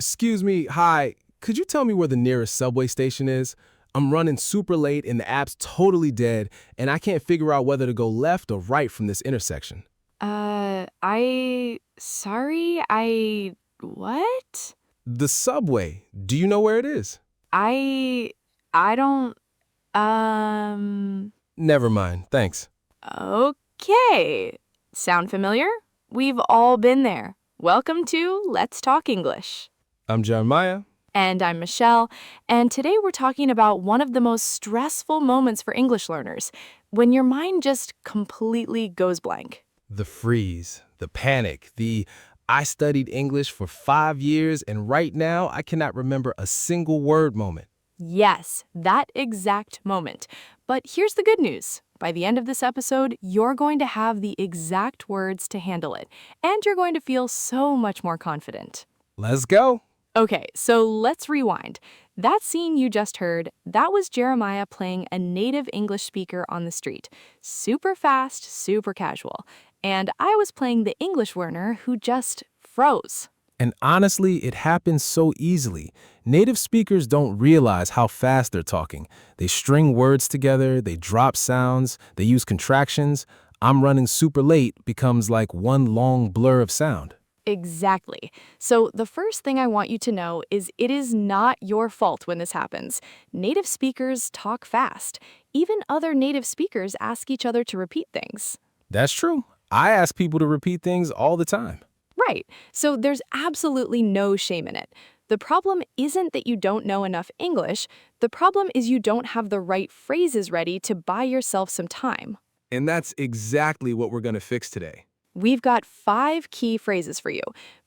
Excuse me, hi. Could you tell me where the nearest subway station is? I'm running super late and the app's totally dead, and I can't figure out whether to go left or right from this intersection. What? The subway. Do you know where it is? I, I don't, um, Never mind, thanks. okay. Sound familiar? We've all been there. Welcome to Let's Talk English. I'm Jeremiah. And I'm Michelle, and today we're talking about one of the most stressful moments for English learners, when your mind just completely goes blank. The freeze, the panic, I studied English for 5 years and right now I cannot remember a single word moment. Yes, that exact moment. But here's the good news. By the end of this episode, you're going to have the exact words to handle it, and you're going to feel so much more confident. Let's go. Okay, so let's rewind. That scene you just heard, that was Jeremiah playing a native English speaker on the street. Super fast, super casual. And I was playing the English learner who just froze. And honestly, it happens so easily. Native speakers don't realize how fast they're talking. They string words together, they drop sounds, they use contractions. I'm running super late becomes like one long blur of sound. Exactly. So the first thing I want you to know is it is not your fault when this happens. Native speakers talk fast. Even other native speakers ask each other to repeat things. That's true. I ask people to repeat things all the time. Right. So there's absolutely no shame in it. The problem isn't that you don't know enough English. The problem is you don't have the right phrases ready to buy yourself some time. And that's exactly what we're going to fix today. We've got 5 key phrases for you.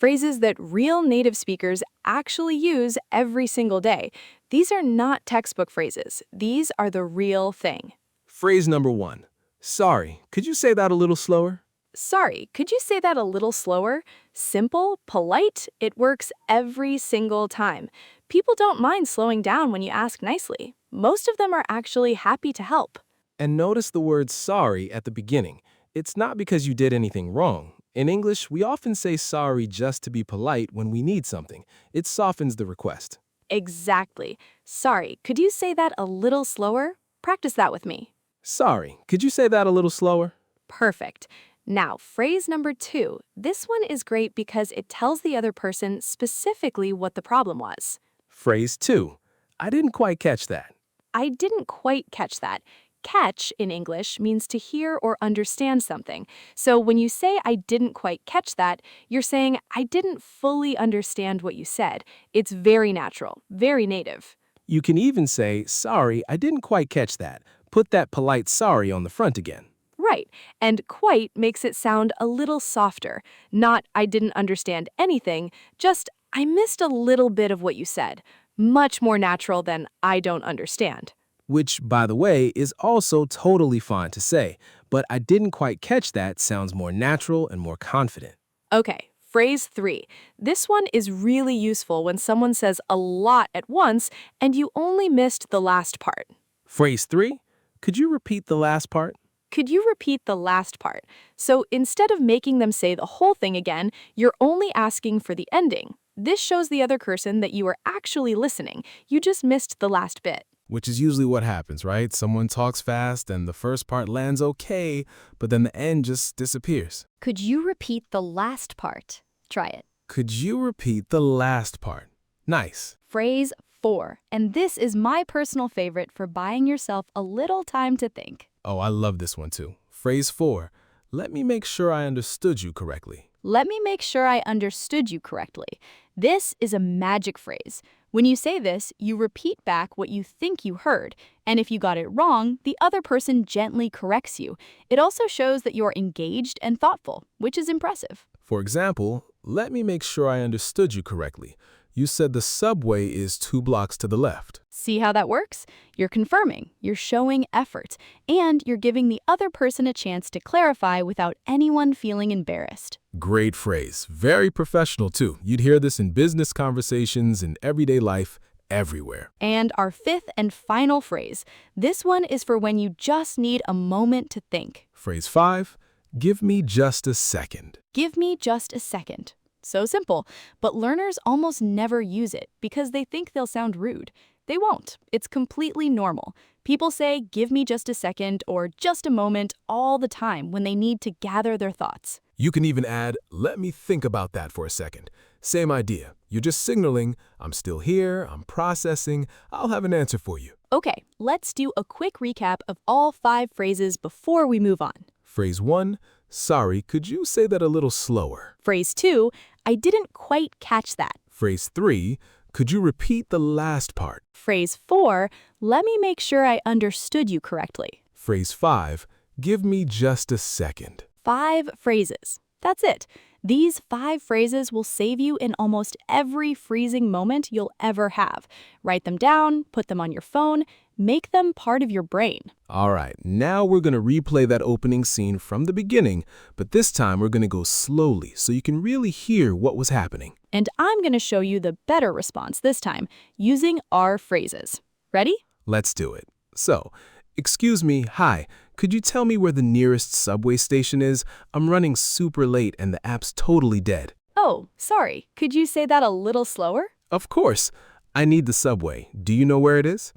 Phrases that real native speakers actually use every single day. These are not textbook phrases. These are the real thing. Phrase number 1. Sorry, could you say that a little slower? Sorry, could you say that a little slower? Simple, polite, it works every single time. People don't mind slowing down when you ask nicely. Most of them are actually happy to help. And notice the word sorry at the beginning. It's not because you did anything wrong. In English, we often say sorry just to be polite when we need something. It softens the request. Exactly. Sorry, could you say that a little slower? Practice that with me. Sorry, could you say that a little slower? Perfect. Now, phrase number 2. This one is great because it tells the other person specifically what the problem was. Phrase 2. I didn't quite catch that. I didn't quite catch that. Catch in English means to hear or understand something. So when you say I didn't quite catch that, you're saying I didn't fully understand what you said. It's very natural, very native. You can even say, sorry, I didn't quite catch that. Put that polite sorry on the front again. Right, and quite makes it sound a little softer. Not I didn't understand anything, just I missed a little bit of what you said. Much more natural than I don't understand. Which, by the way, is also totally fine to say, but I didn't quite catch that sounds more natural and more confident. Okay, phrase 3. This one is really useful when someone says a lot at once and you only missed the last part. Phrase 3, could you repeat the last part? Could you repeat the last part? So instead of making them say the whole thing again, you're only asking for the ending. This shows the other person that you are actually listening. You just missed the last bit. Which is usually what happens, right? Someone talks fast and the first part lands okay, but then the end just disappears. Could you repeat the last part? Try it. Could you repeat the last part? Nice. Phrase 4. And this is my personal favorite for buying yourself a little time to think. Oh, I love this one too. Phrase 4. Let me make sure I understood you correctly. Let me make sure I understood you correctly. This is a magic phrase. When you say this, you repeat back what you think you heard, and if you got it wrong, the other person gently corrects you. It also shows that you're engaged and thoughtful, which is impressive. For example, let me make sure I understood you correctly. You said the subway is 2 blocks to the left. See how that works? You're confirming, you're showing effort, and you're giving the other person a chance to clarify without anyone feeling embarrassed. Great phrase. Very professional too. You'd hear this in business conversations, in everyday life, everywhere. And our 5th and final phrase. This one is for when you just need a moment to think. Phrase 5. Give me just a second. Give me just a second. So simple. But learners almost never use it because they think they'll sound rude. They won't. It's completely normal. People say, "Give me just a second" or "just a moment" all the time when they need to gather their thoughts. You can even add, "Let me think about that for a second." Same idea. You're just signaling, "I'm still here, I'm processing, I'll have an answer for you." Okay, let's do a quick recap of all 5 phrases before we move on. Phrase 1, "Sorry, could you say that a little slower?" Phrase 2, "I didn't quite catch that." Phrase 3, "Could you repeat the last part?" Phrase 4, "Let me make sure I understood you correctly." Phrase 5, "Give me just a second." 5 phrases. That's it. These 5 phrases will save you in almost every freezing moment you'll ever have. Write them down, put them on your phone, make them part of your brain. All right, now we're going to replay that opening scene from the beginning, but this time we're going to go slowly so you can really hear what was happening. And I'm going to show you the better response this time, using our phrases. Ready? Let's do it. So, "Excuse me, hi, could you tell me where the nearest subway station is? I'm running super late and the app's totally dead." Oh, sorry. Could you say that a little slower? Of course. "I need the subway. Do you know where it is?"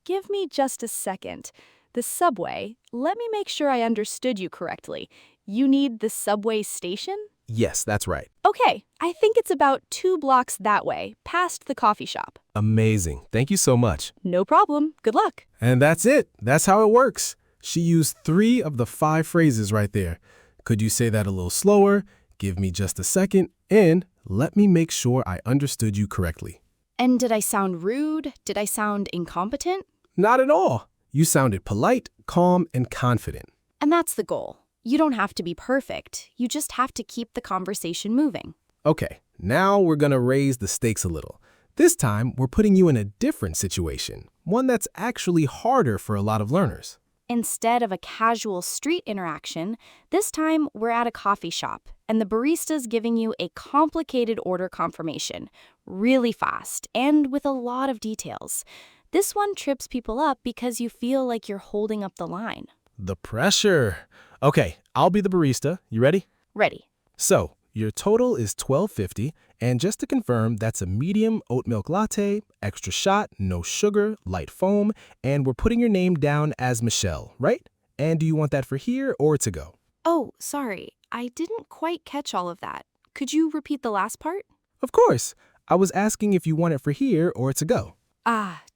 Give me just a second. The subway. Let me make sure I understood you correctly. You need the subway station? Yes, that's right. Okay, I think it's about 2 blocks that way, past the coffee shop. Amazing. Thank you so much. No problem. Good luck. And that's it. That's how it works. She used 3 of the 5 phrases right there. "Could you say that a little slower?" "Give me just a second," and "Let me make sure I understood you correctly." And did I sound rude? Did I sound incompetent? Not at all. You sounded polite, calm, and confident. And that's the goal. You don't have to be perfect. You just have to keep the conversation moving. Okay, now we're going to raise the stakes a little. This time, we're putting you in a different situation, one that's actually harder for a lot of learners. Instead of a casual street interaction, this time we're at a coffee shop, and the barista's giving you a complicated order confirmation, really fast, and with a lot of details. This one trips people up because you feel like you're holding up the line. The pressure. Okay, I'll be the barista. You ready? Ready. So, your total is $12.50, and just to confirm, that's a medium oat milk latte, extra shot, no sugar, light foam, and we're putting your name down as Michelle, right? And do you want that for here or to go? Oh, sorry. I didn't quite catch all of that. Could you repeat the last part? Of course. I was asking if you want it for here or to go.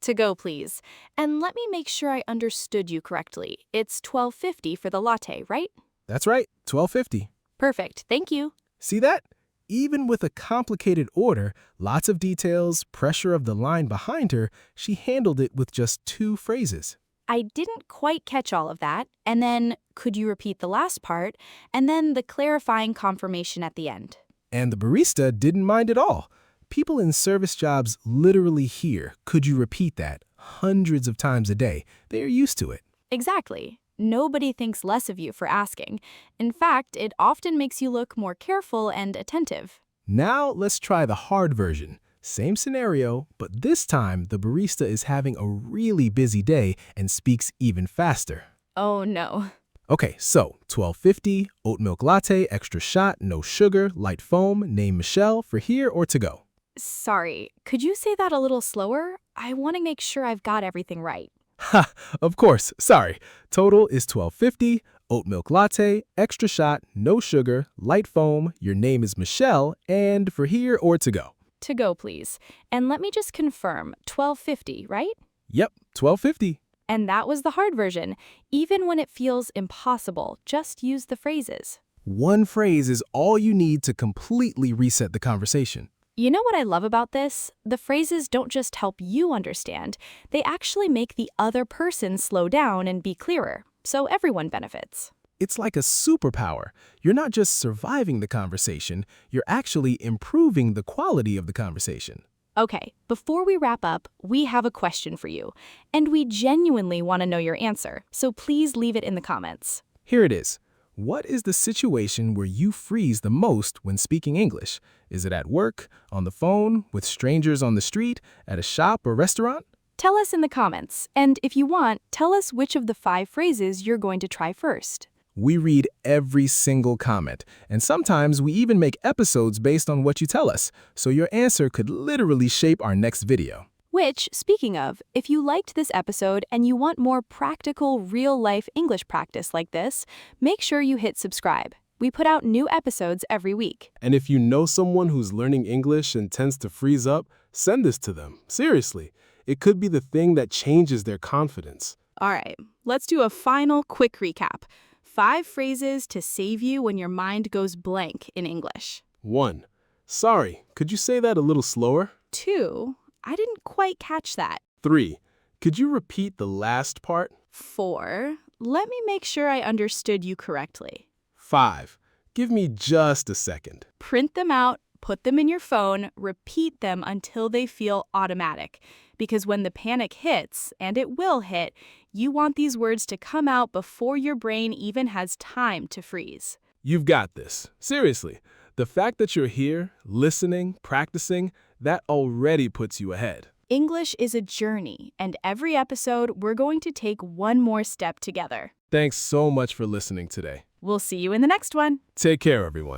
To go, please. And let me make sure I understood you correctly. It's $12.50 for the latte, right? That's right, $12.50. Perfect. Thank you. See that? Even with a complicated order, lots of details, pressure of the line behind her, she handled it with just 2 phrases. I didn't quite catch all of that. And then, could you repeat the last part? And then the clarifying confirmation at the end. And the barista didn't mind at all. People in service jobs literally hear, "Could you repeat that?" hundreds of times a day. They are used to it. Exactly. Nobody thinks less of you for asking. In fact, it often makes you look more careful and attentive. Now let's try the hard version. Same scenario, but this time the barista is having a really busy day and speaks even faster. Oh no. Okay, so $12.50, oat milk latte, extra shot, no sugar, light foam, name Michelle, for here or to go. Sorry, could you say that a little slower? I want to make sure I've got everything right. Ha, of course, sorry. Total is $12.50, oat milk latte, extra shot, no sugar, light foam, your name is Michelle, and for here or to go. To go, please. And let me just confirm, $12.50, right? Yep, $12.50. And that was the hard version. Even when it feels impossible, just use the phrases. One phrase is all you need to completely reset the conversation. You know what I love about this? The phrases don't just help you understand, they actually make the other person slow down and be clearer, so everyone benefits. It's like a superpower. You're not just surviving the conversation, you're actually improving the quality of the conversation. Okay, before we wrap up, we have a question for you, and we genuinely want to know your answer, so please leave it in the comments. Here it is. What is the situation where you freeze the most when speaking English? Is it at work, on the phone, with strangers on the street, at a shop or restaurant? Tell us in the comments, and if you want, tell us which of the 5 phrases you're going to try first. We read every single comment, and sometimes we even make episodes based on what you tell us, so your answer could literally shape our next video. Which, speaking of, if you liked this episode and you want more practical, real-life English practice like this, make sure you hit subscribe. We put out new episodes every week. And if you know someone who's learning English and tends to freeze up, send this to them. Seriously, it could be the thing that changes their confidence. All right, let's do a final quick recap. 5 phrases to save you when your mind goes blank in English. 1. Sorry, could you say that a little slower? 2. I didn't quite catch that. 3. Could you repeat the last part? 4. Let me make sure I understood you correctly. 5. Give me just a second. Print them out, put them in your phone, repeat them until they feel automatic. Because when the panic hits, and it will hit, you want these words to come out before your brain even has time to freeze. You've got this. Seriously, the fact that you're here, listening, practicing, that already puts you ahead. English is a journey, and every episode we're going to take one more step together. Thanks so much for listening today. We'll see you in the next one. Take care, everyone.